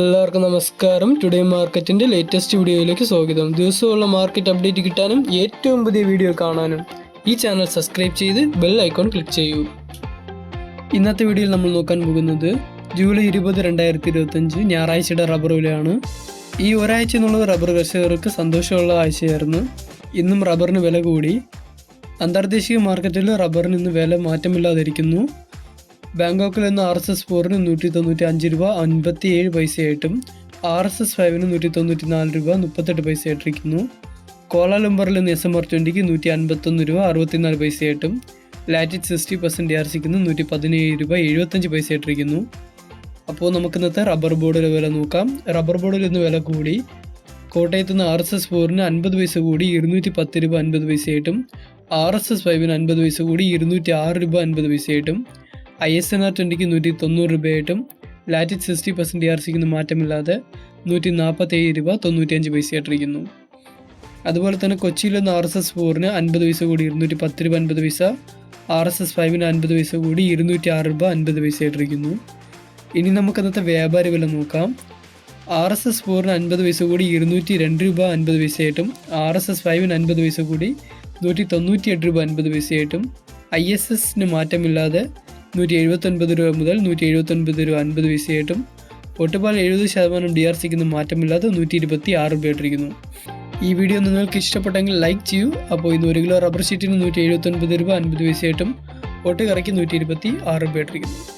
എല്ലാവർക്കും നമസ്കാരം. ടുഡേ മാർക്കറ്റിൻ്റെ ലേറ്റസ്റ്റ് വീഡിയോയിലേക്ക് സ്വാഗതം. ദിവസമുള്ള മാർക്കറ്റ് അപ്ഡേറ്റ് കിട്ടാനും ഏറ്റവും പുതിയ വീഡിയോ കാണാനും ഈ ചാനൽ സബ്സ്ക്രൈബ് ചെയ്ത് ബെൽ ഐക്കോൺ ക്ലിക്ക് ചെയ്യൂ. ഇന്നത്തെ വീഡിയോയിൽ നമ്മൾ നോക്കാൻ പോകുന്നത് ജൂലൈ 20, 2025 ഞായറാഴ്ചയുടെ റബ്ബർ വിലയാണ്. ഈ ഒരാഴ്ച എന്നുള്ളത് റബ്ബർ കർഷകർക്ക് സന്തോഷമുള്ള ആഴ്ചയായിരുന്നു. ഇന്നും റബ്ബറിന് വില കൂടി. അന്തർദേശീയ മാർക്കറ്റിൽ റബ്ബറിന് ഇന്ന് വില മാറ്റമില്ലാതിരിക്കുന്നു. ബാങ്കോക്കിൽ നിന്ന് RSS 4-ന് 195 രൂപ 57 പൈസയായിട്ടും RSS 5-ന് 194 രൂപ 38 പൈസയായിട്ടിരിക്കുന്നു. കോലാലംബറിൽ നിന്ന് SMR 20-ക്ക് 151 രൂപ 64 പൈസയായിട്ടും ലാറ്റിറ്റ് 60% DRCക്ക് 117 രൂപ 75 പൈസയായിട്ടിരിക്കുന്നു. അപ്പോൾ നമുക്ക് ഇന്നത്തെ റബ്ബർ ബോർഡിലെ വില നോക്കാം. റബ്ബർ ബോർഡിൽ ഇന്ന് വില കൂടി. കോട്ടയത്ത് നിന്ന് RSS 4-ന് 50 പൈസ കൂടി 210 രൂപ 50 പൈസയായിട്ടും RSS 5-ന് 50 പൈസ കൂടി 206 രൂപ 50 പൈസയായിട്ടും ISNR 20-ക്ക് 190 രൂപയായിട്ടും ലാറ്റിറ്റ് 60% DRCക്ക് മാറ്റമില്ലാതെ 147 രൂപ 95 പൈസയായിട്ടിരിക്കുന്നു. അതുപോലെ തന്നെ കൊച്ചിയിൽ നിന്ന് RSS 4-ന് 50 പൈസ കൂടി 210 രൂപ 50 പൈസ, RSS 5-ന് 50 പൈസ കൂടി 206 രൂപ 50 പൈസയായിട്ടിരിക്കുന്നു. ഇനി നമുക്ക് ഇന്നത്തെ വ്യാപാരി വില നോക്കാം. RSS 4-ന് 50 പൈസ കൂടി 202 രൂപ 50 പൈസയായിട്ടും RSS 5-ന് 50 പൈസ കൂടി 198 രൂപ 50 പൈസയായിട്ടും ISSന് മാറ്റമില്ലാതെ 179 രൂപ മുതൽ 179 രൂപ 50 പൈസയായിട്ടും ഒട്ടുപാൽ 70% DRCക്ക് മാറ്റമില്ലാതെ 126 രൂപയായിട്ടിരിക്കുന്നു. ഈ വീഡിയോ നിങ്ങൾക്ക് ഇഷ്ടപ്പെട്ടെങ്കിൽ ലൈക്ക് ചെയ്യൂ. അപ്പോൾ ഇന്ന് 1 കിലോ റബ്ബർ ഷീറ്റിന് 179 രൂപ 50 പൈസയായിട്ടും ഒട്ടുകറിക്ക് 126 രൂപയായിട്ടിരിക്കുന്നു.